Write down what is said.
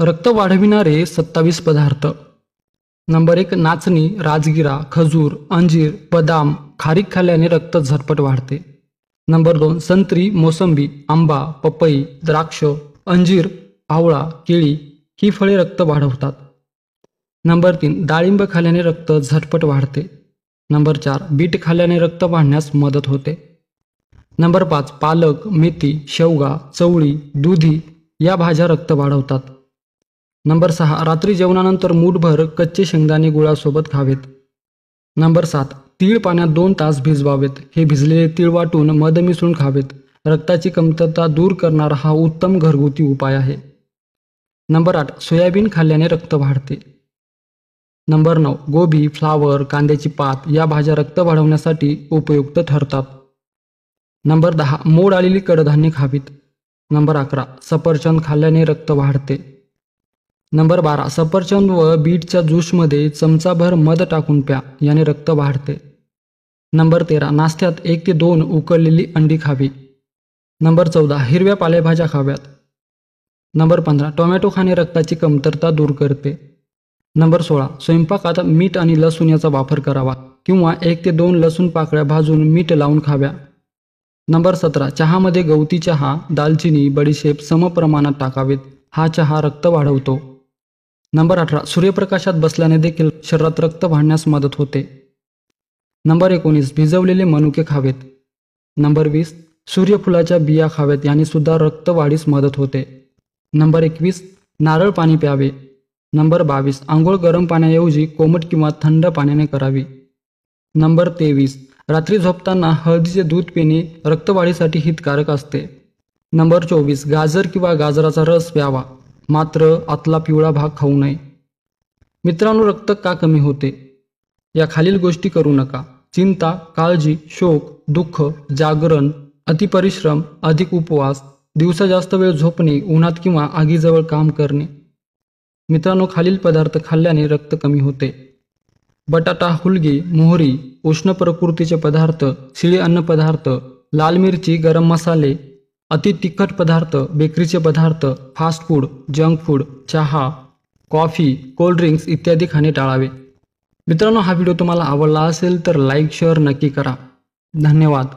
रक्त वाढविणारे 27 पदार्थ. नंबर 1 नाचणी, राजगिरा, खजूर, अंजीर, बदाम, खारीक खाल्ल्याने रक्त झटपट वाढते. नंबर 2 संत्री, मोसंबी, आंबा, पपई, द्राक्ष, अंजीर, आवळा, केळी ही फळे रक्त वाढवतात. नंबर 3 डाळिंब खाल्ल्याने रक्त झटपट वाढते. नंबर 4 बीट खाल्ल्याने रक्त वाढण्यास मदत होते. नंबर 5 पालक, मेथी, शेवगा, चवळी, दुधी या भाज्या रक्त वाढवतात. नंबर 6 रात्री जेवणानंतर मूठभर कच्चे शेंगदाणे गुळासोबत खावेत. नंबर 7 तीळ पाण्यात 2 तास भिजवावेत. हे भिजलेले तीळ वाटून मध मिसळून खावेत. रक्ताची कमतरता दूर करणारा हा उत्तम घरगुती उपाय आहे. नंबर 8 सोयाबीन खाल्ल्याने रक्त वाढते. नंबर 9 गोबी, फ्लावर, कांद्याची पात या भाज्या रक्त वाढवण्यासाठी उपयुक्त ठरतात. नंबर 10 मोड आलेली कडधान्ये खावीत. नंबर 11 सफरचंद खाल्ल्याने रक्त वाढते. नंबर 12 सफरचंद व बीटच्या ज्यूसमध्ये चमचाभर मध टाकून प्या, याने रक्त वाढते. नंबर 13 नाश्त्यात 1 ते 2 उकळलेली अंडी खावी. नंबर 14 हिरव्या पालेभाज्या खाव्यात. नंबर 15 टोमॅटो खाणे रक्ताची कमतरता दूर करते. नंबर 16 स्वयंपाकात मीठ आणि लसूण याचा वापर करावा किंवा 1 ते 2 लसूण पाकळ्या भाजून मीठ लावून खाव्या. नंबर 17 चहामध्ये गवती चहा, दालचिनी, बडीशेप समप्रमाणात टाकावेत. हा चहा रक्त वाढवतो. नंबर 18 सूर्यप्रकाशात बसल्याने देखील शरीरात रक्त वाढण्यास मदत होते. नंबर 19 भिजवलेले मनुके खावेत. नंबर 20 सूर्यफुलाच्या बिया खाव्यात, याने सुद्धा रक्त वाढीस मदत होते. नंबर 21 नारळ पाणी प्यावे. नंबर 22 आंघोळ गरम पाण्याऐवजी कोमट किंवा थंड पाण्याने करावी. नंबर 23 रात्री झोपताना हळदीचे दूध पिणे रक्तवाढीसाठी हितकारक असते. नंबर 24 गाजर किंवा गाजराचा रस प्यावा, मात्र आतला पिवळा भाग खाऊ नये. मित्रांनो, रक्त का कमी होते? या खालील गोष्टी करू नका: चिंता, काळजी, शोक, दुःख, जागरण, अतिपरिश्रम, अधिक उपवास, दिवसा जास्त वेळ झोपणे, उन्हात किंवा आगीजवळ काम करणे. मित्रांनो, खालील पदार्थ खाल्ल्याने रक्त कमी होते: बटाटा, हुलगी, मोहरी, उष्ण प्रकृतीचे पदार्थ, शिळे अन्नपदार्थ, लाल मिरची, गरम मसाले, अति तिखट पदार्थ, बेकरीचे पदार्थ, फास्ट फूड, जंक फूड, चहा, कॉफी, कोल्ड्रिंक्स इत्यादी खाणे टाळावे. मित्रांनो, हा व्हिडिओ तुम्हाला आवडला असेल तर लाईक शेअर नक्की करा. धन्यवाद.